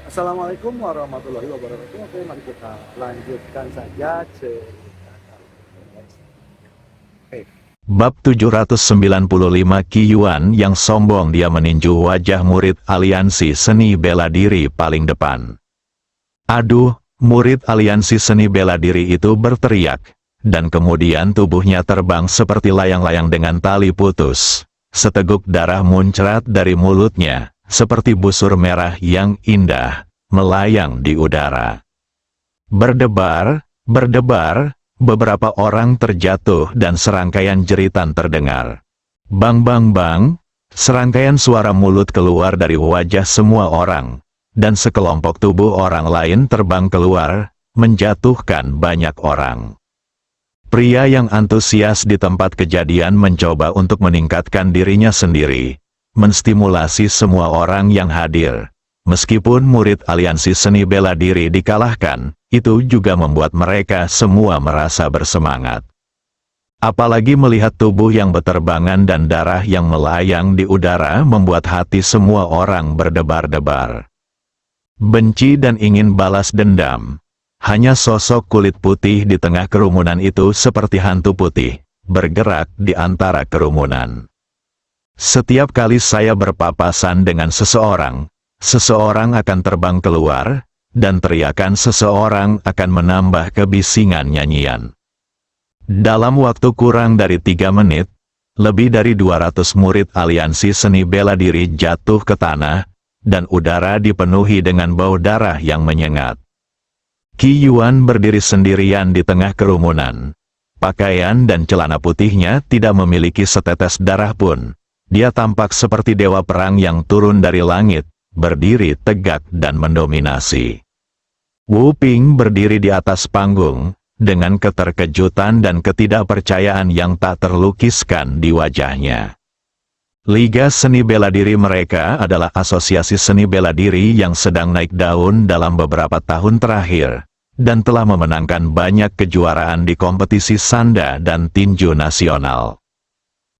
Assalamualaikum warahmatullahi wabarakatuh. Oke, mari kita lanjutkan saja cerita kali ini, guys. Oke. Bab 795 Qi Yuan yang sombong dia meninju wajah murid aliansi seni bela diri paling depan. Aduh, murid aliansi seni bela diri itu berteriak, dan kemudian tubuhnya terbang seperti layang-layang dengan tali putus. Seteguk darah muncrat dari mulutnya, seperti busur merah yang indah, melayang di udara. Berdebar, berdebar, beberapa orang terjatuh dan serangkaian jeritan terdengar. Bang bang bang, serangkaian suara mulut keluar dari wajah semua orang, dan sekelompok tubuh orang lain terbang keluar, menjatuhkan banyak orang. Pria yang antusias di tempat kejadian mencoba untuk meningkatkan dirinya sendiri, menstimulasi semua orang yang hadir. Meskipun murid aliansi seni bela diri dikalahkan, itu juga membuat mereka semua merasa bersemangat. Apalagi melihat tubuh yang beterbangan dan darah yang melayang di udara membuat hati semua orang berdebar-debar. Benci dan ingin balas dendam. Hanya sosok kulit putih di tengah kerumunan itu seperti hantu putih, bergerak di antara kerumunan. Setiap kali saya berpapasan dengan seseorang, seseorang akan terbang keluar, dan teriakan seseorang akan menambah kebisingan nyanyian. Dalam waktu kurang dari 3 menit, lebih dari 200 murid aliansi seni bela diri jatuh ke tanah, dan udara dipenuhi dengan bau darah yang menyengat. Qi Yuan berdiri sendirian di tengah kerumunan. Pakaian dan celana putihnya tidak memiliki setetes darah pun. Dia tampak seperti dewa perang yang turun dari langit, berdiri tegak dan mendominasi. Wu Ping berdiri di atas panggung, dengan keterkejutan dan ketidakpercayaan yang tak terlukiskan di wajahnya. Liga Seni Bela Diri mereka adalah asosiasi seni bela diri yang sedang naik daun dalam beberapa tahun terakhir, dan telah memenangkan banyak kejuaraan di kompetisi sanda dan tinju nasional.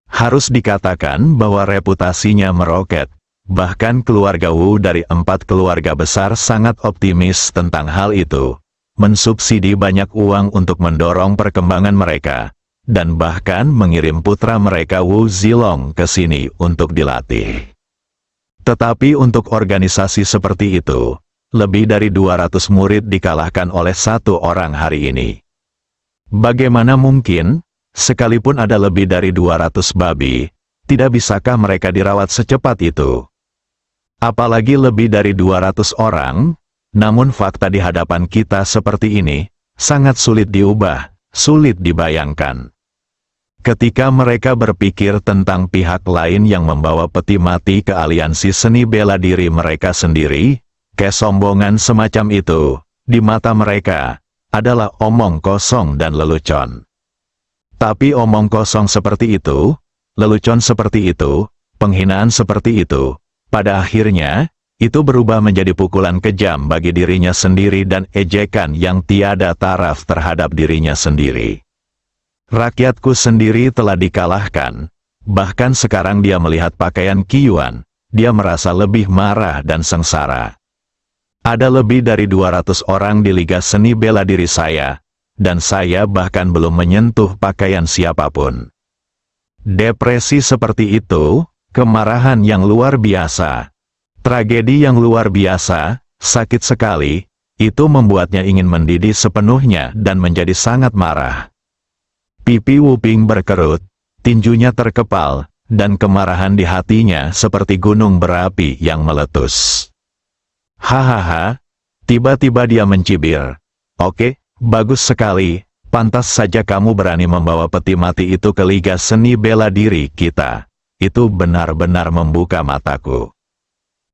Harus dikatakan bahwa reputasinya meroket, bahkan keluarga Wu dari 4 keluarga besar sangat optimis tentang hal itu, mensubsidi banyak uang untuk mendorong perkembangan mereka, dan bahkan mengirim putra mereka Wu Zilong ke sini untuk dilatih. Tetapi untuk organisasi seperti itu, lebih dari 200 murid dikalahkan oleh 1 orang hari ini. Bagaimana mungkin, sekalipun ada lebih dari 200 babi, tidak bisakah mereka dirawat secepat itu? Apalagi lebih dari 200 orang, namun fakta di hadapan kita seperti ini, sangat sulit diubah, sulit dibayangkan. Ketika mereka berpikir tentang pihak lain yang membawa peti mati ke aliansi seni bela diri mereka sendiri, kesombongan semacam itu, di mata mereka, adalah omong kosong dan lelucon. Tapi omong kosong seperti itu, lelucon seperti itu, penghinaan seperti itu, pada akhirnya, itu berubah menjadi pukulan kejam bagi dirinya sendiri dan ejekan yang tiada taraf terhadap dirinya sendiri. Rakyatku sendiri telah dikalahkan, bahkan sekarang dia melihat pakaian Qi Yuan, dia merasa lebih marah dan sengsara. Ada lebih dari 200 orang di Liga Seni Bela Diri saya, dan saya bahkan belum menyentuh pakaian siapapun. Depresi seperti itu, kemarahan yang luar biasa, tragedi yang luar biasa, sakit sekali, itu membuatnya ingin mendidih sepenuhnya dan menjadi sangat marah. Pipi Wu Ping berkerut, tinjunya terkepal, dan kemarahan di hatinya seperti gunung berapi yang meletus. Hahaha, tiba-tiba dia mencibir. Oke, bagus sekali, pantas saja kamu berani membawa peti mati itu ke Liga Seni Bela Diri kita. Itu benar-benar membuka mataku.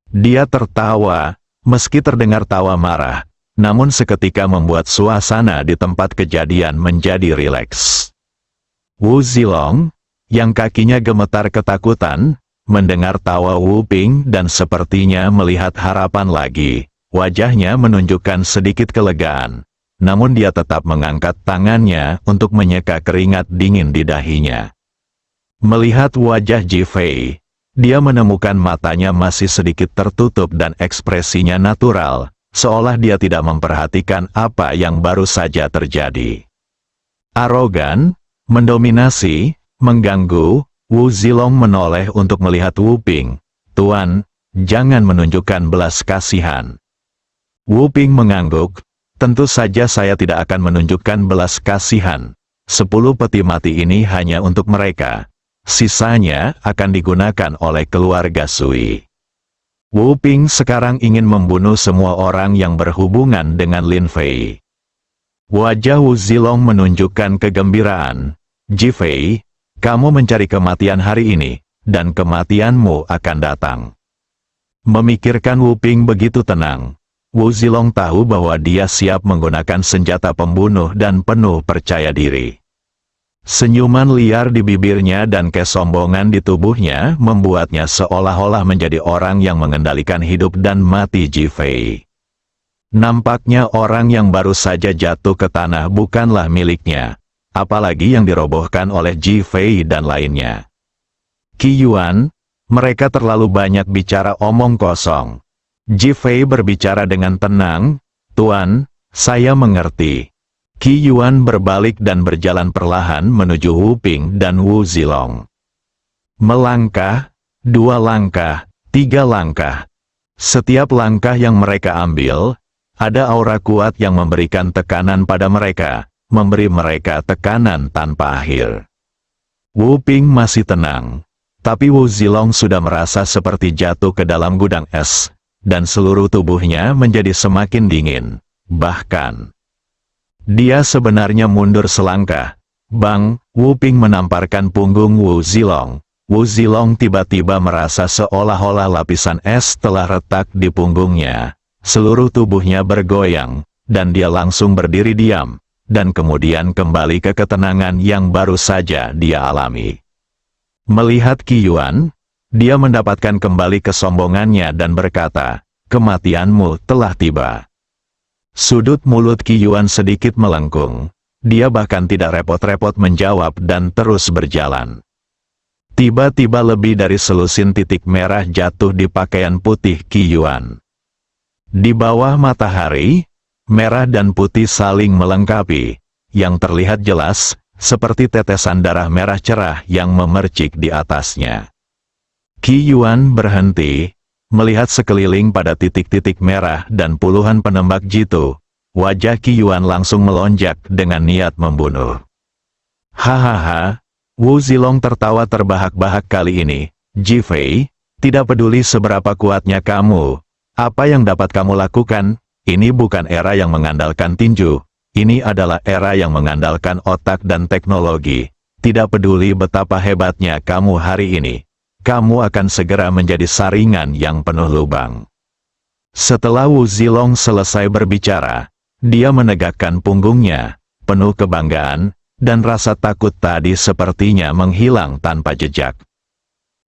Dia tertawa, meski terdengar tawa marah, namun seketika membuat suasana di tempat kejadian menjadi rileks. Wu Zilong, yang kakinya gemetar ketakutan, mendengar tawa Wu Ping dan sepertinya melihat harapan lagi, wajahnya menunjukkan sedikit kelegaan, namun dia tetap mengangkat tangannya untuk menyeka keringat dingin di dahinya. Melihat wajah Ji Fei, Dia menemukan matanya masih sedikit tertutup dan ekspresinya natural, seolah dia tidak memperhatikan apa yang baru saja terjadi. Arogan, mendominasi, mengganggu, Wu Zilong menoleh untuk melihat Wu Ping. "Tuan, jangan menunjukkan belas kasihan." Wu Ping mengangguk, "Tentu saja saya tidak akan menunjukkan belas kasihan. 10 peti mati ini hanya untuk mereka. Sisanya akan digunakan oleh keluarga Sui." Wu Ping sekarang ingin membunuh semua orang yang berhubungan dengan Lin Fei. Wajah Wu Zilong menunjukkan kegembiraan. "Ji Fei, kamu mencari kematian hari ini, dan kematianmu akan datang." Memikirkan Wu Ping begitu tenang, Wu Zilong tahu bahwa dia siap menggunakan senjata pembunuh dan penuh percaya diri. Senyuman liar di bibirnya dan kesombongan di tubuhnya membuatnya seolah-olah menjadi orang yang mengendalikan hidup dan mati Ji Fei. Nampaknya orang yang baru saja jatuh ke tanah bukanlah miliknya, apalagi yang dirobohkan oleh Ji Fei dan lainnya. "Qi Yuan, mereka terlalu banyak bicara omong kosong." Ji Fei berbicara dengan tenang, "Tuan, saya mengerti." Qi Yuan berbalik dan berjalan perlahan menuju Wu Ping dan Wu Zilong. Melangkah, 2 langkah, 3 langkah. Setiap langkah yang mereka ambil, ada aura kuat yang memberikan tekanan pada mereka, memberi mereka tekanan tanpa akhir. Wu Ping masih tenang, tapi Wu Zilong sudah merasa seperti jatuh ke dalam gudang es, dan seluruh tubuhnya menjadi semakin dingin. Bahkan, dia sebenarnya mundur selangkah. Bang, Wu Ping menamparkan punggung Wu Zilong. Wu Zilong tiba-tiba merasa seolah-olah lapisan es telah retak di punggungnya. Seluruh tubuhnya bergoyang, dan dia langsung berdiri diam, dan kemudian kembali ke ketenangan yang baru saja dia alami. Melihat Qi Yuan, dia mendapatkan kembali kesombongannya dan berkata, "Kematianmu telah tiba." Sudut mulut Qi Yuan sedikit melengkung. Dia bahkan tidak repot-repot menjawab dan terus berjalan. Tiba-tiba lebih dari selusin titik merah jatuh di pakaian putih Qi Yuan. Di bawah matahari, merah dan putih saling melengkapi, yang terlihat jelas, seperti tetesan darah merah cerah yang memercik di atasnya. Qi Yuan berhenti, melihat sekeliling pada titik-titik merah dan puluhan penembak jitu. Wajah Qi Yuan langsung melonjak dengan niat membunuh. "Hahaha," Wu Zilong tertawa terbahak-bahak kali ini. "Ji Fei, tidak peduli seberapa kuatnya kamu, apa yang dapat kamu lakukan? Ini bukan era yang mengandalkan tinju, ini adalah era yang mengandalkan otak dan teknologi. Tidak peduli betapa hebatnya kamu hari ini, kamu akan segera menjadi saringan yang penuh lubang." Setelah Wu Zilong selesai berbicara, dia menegakkan punggungnya, penuh kebanggaan, dan rasa takut tadi sepertinya menghilang tanpa jejak.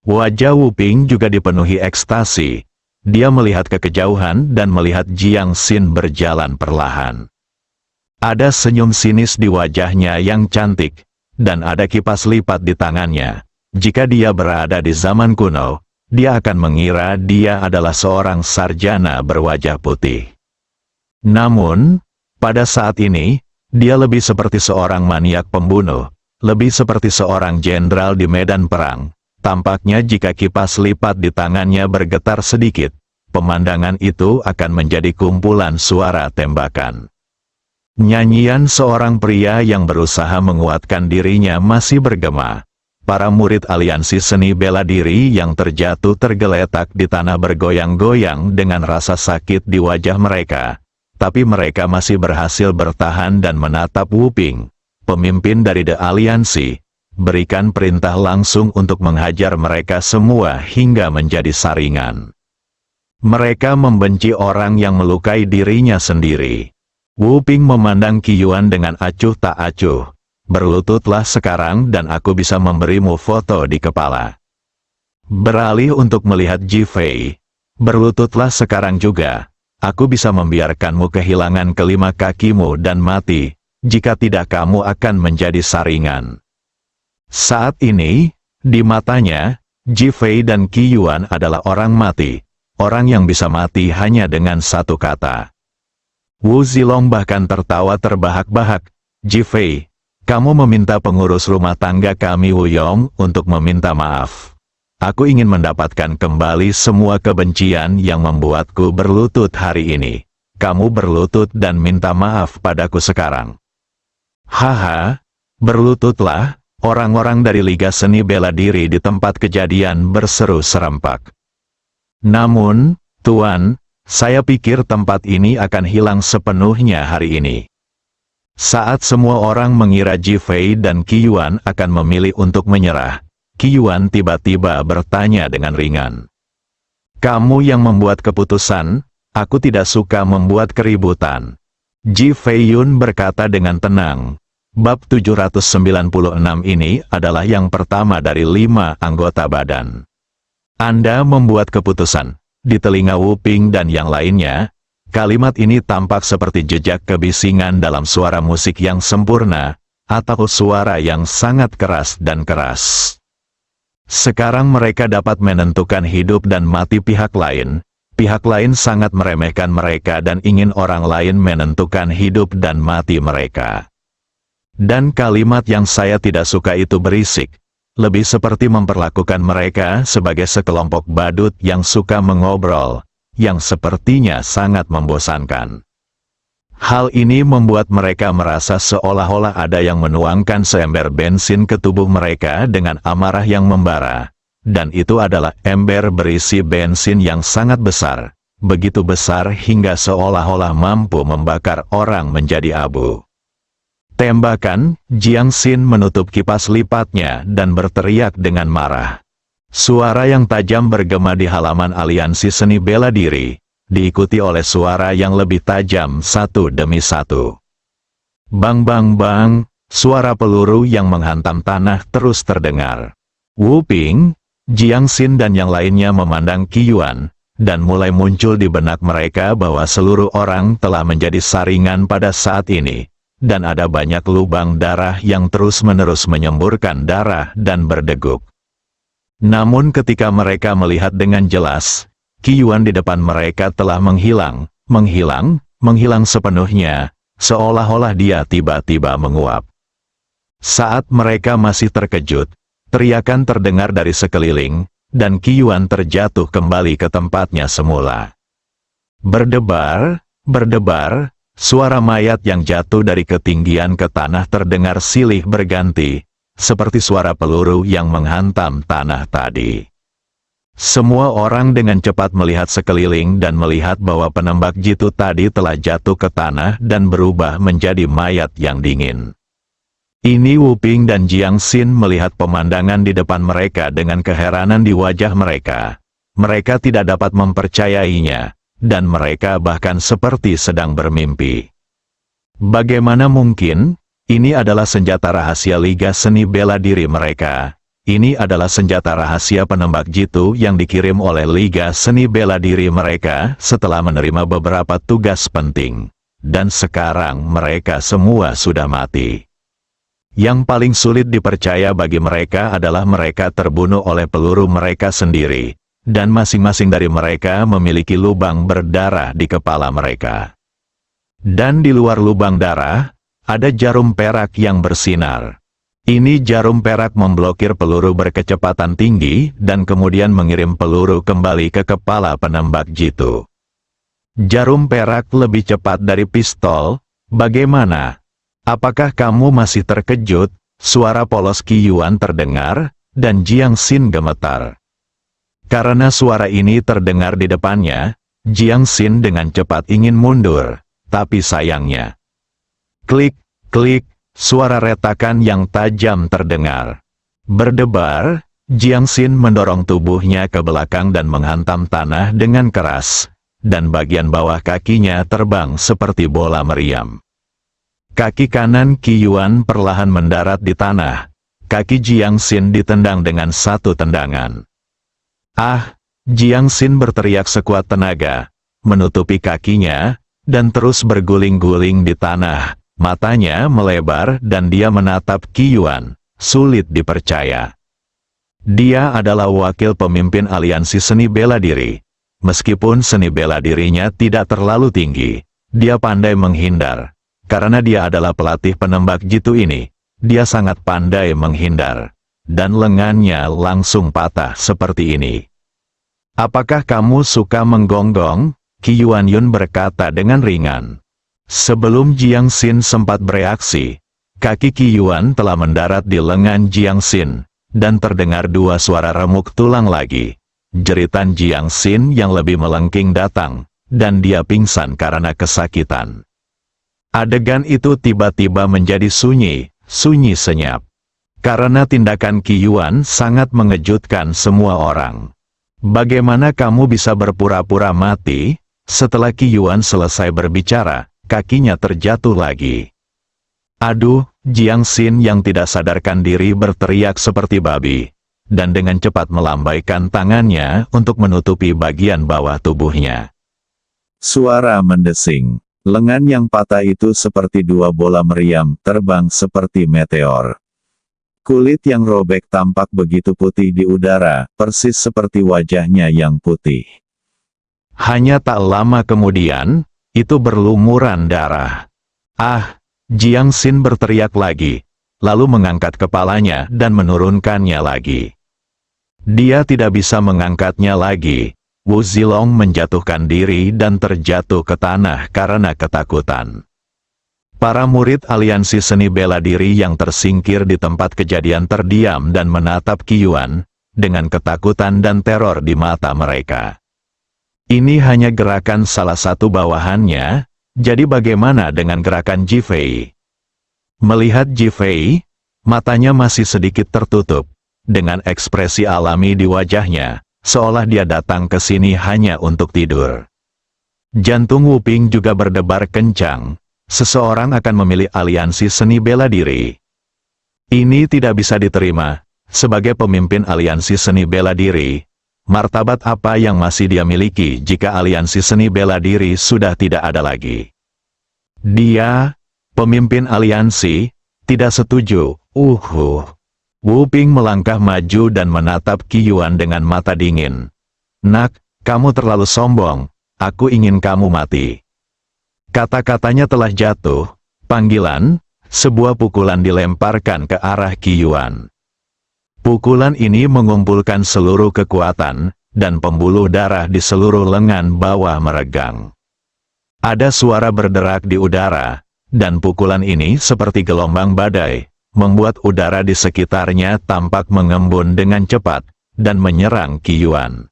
Wajah Wu Ping juga dipenuhi ekstasi. Dia melihat ke kejauhan dan melihat Jiang Xin berjalan perlahan. Ada senyum sinis di wajahnya yang cantik, dan ada kipas lipat di tangannya. Jika dia berada di zaman kuno, dia akan mengira dia adalah seorang sarjana berwajah putih. Namun, pada saat ini, dia lebih seperti seorang maniak pembunuh, lebih seperti seorang jenderal di medan perang. Tampaknya jika kipas lipat di tangannya bergetar sedikit, pemandangan itu akan menjadi kumpulan suara tembakan. Nyanyian seorang pria yang berusaha menguatkan dirinya masih bergema. Para murid aliansi seni bela diri yang terjatuh tergeletak di tanah bergoyang-goyang dengan rasa sakit di wajah mereka. Tapi mereka masih berhasil bertahan dan menatap Wu Ping, pemimpin dari The Aliansi, berikan perintah langsung untuk menghajar mereka semua hingga menjadi saringan. Mereka membenci orang yang melukai dirinya sendiri. Wu Ping memandang Qi Yuan dengan acuh tak acuh. "Berlututlah sekarang dan aku bisa memberimu foto di kepala." Beralih untuk melihat Ji Fei, "Berlututlah sekarang juga. Aku bisa membiarkanmu kehilangan kelima kakimu dan mati, jika tidak kamu akan menjadi saringan." Saat ini, di matanya, Ji Fei dan Qi Yuan adalah orang mati. Orang yang bisa mati hanya dengan satu kata. Wu Zilong bahkan tertawa terbahak-bahak. Ji Fei, kamu meminta pengurus rumah tangga kami Wu Yong untuk meminta maaf. Aku ingin mendapatkan kembali semua kebencian yang membuatku berlutut hari ini. Kamu berlutut dan minta maaf padaku sekarang. Haha, berlututlah. Orang-orang dari Liga Seni Bela Diri di tempat kejadian berseru serempak. Namun, Tuan, saya pikir tempat ini akan hilang sepenuhnya hari ini. Saat semua orang mengira Ji Fei dan Qi Yuan akan memilih untuk menyerah, Qi Yuan tiba-tiba bertanya dengan ringan. Kamu yang membuat keputusan, aku tidak suka membuat keributan. Ji Fei Yun berkata dengan tenang. Bab 796 ini adalah yang pertama dari 5 anggota badan. Anda membuat keputusan. Di telinga Wu Ping dan yang lainnya, kalimat ini tampak seperti jejak kebisingan dalam suara musik yang sempurna, atau suara yang sangat keras dan keras. Sekarang mereka dapat menentukan hidup dan mati pihak lain. Pihak lain sangat meremehkan mereka dan ingin orang lain menentukan hidup dan mati mereka. Dan kalimat yang saya tidak suka itu berisik, lebih seperti memperlakukan mereka sebagai sekelompok badut yang suka mengobrol, yang sepertinya sangat membosankan. Hal ini membuat mereka merasa seolah-olah ada yang menuangkan seember bensin ke tubuh mereka dengan amarah yang membara. Dan itu adalah ember berisi bensin yang sangat besar, begitu besar hingga seolah-olah mampu membakar orang menjadi abu. Tembakan, Jiang Xin menutup kipas lipatnya dan berteriak dengan marah. Suara yang tajam bergema di halaman aliansi seni bela diri, diikuti oleh suara yang lebih tajam satu demi satu. Bang bang bang, suara peluru yang menghantam tanah terus terdengar. Wu Ping, Jiang Xin dan yang lainnya memandang Qi Yuan, dan mulai muncul di benak mereka bahwa seluruh orang telah menjadi saringan pada saat ini. Dan ada banyak lubang darah yang terus-menerus menyemburkan darah dan berdegup. Namun ketika mereka melihat dengan jelas, Qi Yuan di depan mereka telah menghilang sepenuhnya, seolah-olah dia tiba-tiba menguap. Saat mereka masih terkejut, teriakan terdengar dari sekeliling, dan Qi Yuan terjatuh kembali ke tempatnya semula. Berdebar, berdebar, suara mayat yang jatuh dari ketinggian ke tanah terdengar silih berganti, seperti suara peluru yang menghantam tanah tadi. Semua orang dengan cepat melihat sekeliling dan melihat bahwa penembak jitu tadi telah jatuh ke tanah dan berubah menjadi mayat yang dingin. Ini Wu Ping dan Jiang Xin melihat pemandangan di depan mereka dengan keheranan di wajah mereka. Mereka tidak dapat mempercayainya. Dan mereka bahkan seperti sedang bermimpi. Bagaimana mungkin? Ini adalah senjata rahasia Liga Seni Bela Diri mereka. Ini adalah senjata rahasia penembak jitu yang dikirim oleh Liga Seni Bela Diri mereka setelah menerima beberapa tugas penting. Dan sekarang mereka semua sudah mati. Yang paling sulit dipercaya bagi mereka adalah mereka terbunuh oleh peluru mereka sendiri. Dan masing-masing dari mereka memiliki lubang berdarah di kepala mereka. Dan di luar lubang darah, ada jarum perak yang bersinar. Ini jarum perak memblokir peluru berkecepatan tinggi dan kemudian mengirim peluru kembali ke kepala penembak jitu. Jarum perak lebih cepat dari pistol, bagaimana? Apakah kamu masih terkejut? Suara polos Qi Yuan terdengar, dan Jiang Xin gemetar. Karena suara ini terdengar di depannya, Jiang Xin dengan cepat ingin mundur, tapi sayangnya. Klik, klik, suara retakan yang tajam terdengar. Berdebar, Jiang Xin mendorong tubuhnya ke belakang dan menghantam tanah dengan keras, dan bagian bawah kakinya terbang seperti bola meriam. Kaki kanan Qi Yuan perlahan mendarat di tanah, kaki Jiang Xin ditendang dengan satu tendangan. Ah, Jiang Xin berteriak sekuat tenaga, menutupi kakinya, dan terus berguling-guling di tanah, matanya melebar dan dia menatap Qi Yuan, sulit dipercaya. Dia adalah wakil pemimpin aliansi seni bela diri. Meskipun seni bela dirinya tidak terlalu tinggi, dia pandai menghindar. Karena dia adalah pelatih penembak jitu ini, dia sangat pandai menghindar. Dan lengannya langsung patah seperti ini. Apakah kamu suka menggonggong? Qi Yuanyun berkata dengan ringan. Sebelum Jiang Xin sempat bereaksi, kaki Qi Yuan telah mendarat di lengan Jiang Xin, dan terdengar dua suara remuk tulang lagi. Jeritan Jiang Xin yang lebih melengking datang, dan dia pingsan karena kesakitan. Adegan itu tiba-tiba menjadi sunyi senyap. Karena tindakan Qi Yuan sangat mengejutkan semua orang. Bagaimana kamu bisa berpura-pura mati? Setelah Qi Yuan selesai berbicara, kakinya terjatuh lagi. Aduh, Jiang Xin yang tidak sadarkan diri berteriak seperti babi, dan dengan cepat melambaikan tangannya untuk menutupi bagian bawah tubuhnya. Suara mendesing. Lengan yang patah itu seperti dua bola meriam terbang seperti meteor. Kulit yang robek tampak begitu putih di udara, persis seperti wajahnya yang putih. Hanya tak lama kemudian, itu berlumuran darah. Ah! Jiang Xin berteriak lagi, lalu mengangkat kepalanya dan menurunkannya lagi. Dia tidak bisa mengangkatnya lagi. Wu Zilong menjatuhkan diri dan terjatuh ke tanah karena ketakutan. Para murid aliansi seni bela diri yang tersingkir di tempat kejadian terdiam dan menatap Qi Yuan, dengan ketakutan dan teror di mata mereka. Ini hanya gerakan salah satu bawahannya, jadi bagaimana dengan gerakan Ji Fei? Melihat Ji Fei, matanya masih sedikit tertutup, dengan ekspresi alami di wajahnya, seolah dia datang ke sini hanya untuk tidur. Jantung Wu Ping juga berdebar kencang. Seseorang akan memilih aliansi seni bela diri. Ini tidak bisa diterima. Sebagai pemimpin aliansi seni bela diri, martabat apa yang masih dia miliki jika aliansi seni bela diri sudah tidak ada lagi? Dia, pemimpin aliansi, tidak setuju. Wu Ping melangkah maju dan menatap Qi Yuan dengan mata dingin. Nak, kamu terlalu sombong. Aku ingin kamu mati. Kata-katanya telah jatuh. Panggilan, sebuah pukulan dilemparkan ke arah Qi Yuan. Pukulan ini mengumpulkan seluruh kekuatan, dan pembuluh darah di seluruh lengan bawah meregang. Ada suara berderak di udara, dan pukulan ini seperti gelombang badai, membuat udara di sekitarnya tampak mengembun dengan cepat, dan menyerang Qi Yuan.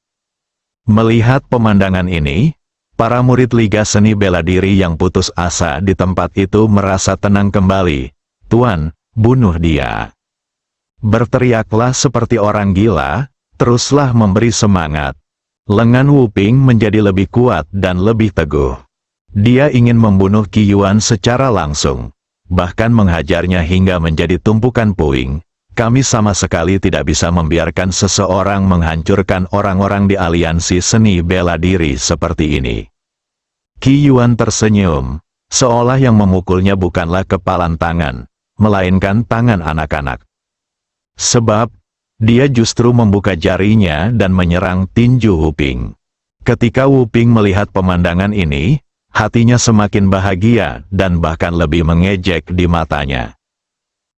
Melihat pemandangan ini, para murid Liga Seni Bela Diri yang putus asa di tempat itu merasa tenang kembali. Tuan, bunuh dia. Berteriaklah seperti orang gila, teruslah memberi semangat. Lengan Wu Ping menjadi lebih kuat dan lebih teguh. Dia ingin membunuh Qi Yuan secara langsung, bahkan menghajarnya hingga menjadi tumpukan puing. Kami sama sekali tidak bisa membiarkan seseorang menghancurkan orang-orang di aliansi seni bela diri seperti ini. Qi Yuan tersenyum, seolah yang memukulnya bukanlah kepalan tangan, melainkan tangan anak-anak. Sebab, dia justru membuka jarinya dan menyerang tinju Wu Ping. Ketika Wu Ping melihat pemandangan ini, hatinya semakin bahagia dan bahkan lebih mengejek di matanya.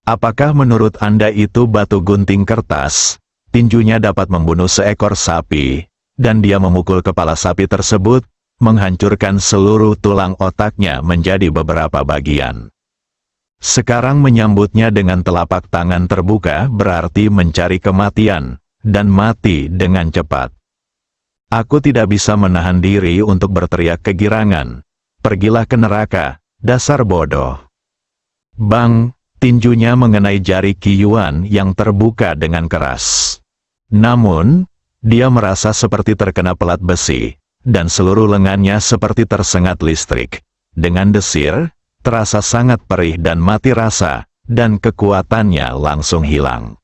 Apakah menurut Anda itu batu gunting kertas? Tinjunya dapat membunuh seekor sapi, dan dia memukul kepala sapi tersebut, menghancurkan seluruh tulang otaknya menjadi beberapa bagian. Sekarang menyambutnya dengan telapak tangan terbuka berarti mencari kematian, dan mati dengan cepat. Aku tidak bisa menahan diri untuk berteriak kegirangan. Pergilah ke neraka, dasar bodoh. Bang! Tinjunya mengenai jari Qi Yuan yang terbuka dengan keras. Namun, dia merasa seperti terkena pelat besi, dan seluruh lengannya seperti tersengat listrik. Dengan desir, terasa sangat perih dan mati rasa, dan kekuatannya langsung hilang.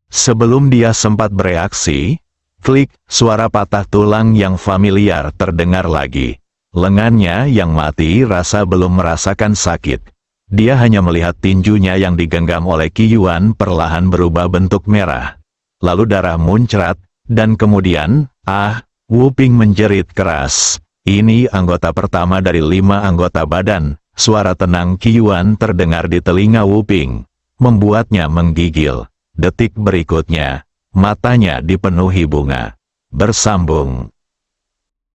Sebelum dia sempat bereaksi, klik, suara patah tulang yang familiar terdengar lagi. Lengannya yang mati rasa belum merasakan sakit. Dia hanya melihat tinjunya yang digenggam oleh Qi Yuan perlahan berubah bentuk merah. lalu darah muncrat, dan kemudian, Wuping menjerit keras. Ini anggota pertama dari 5 anggota badan. Suara tenang Qi Yuan terdengar di telinga Wuping, membuatnya menggigil. Detik berikutnya, matanya dipenuhi bunga. Bersambung.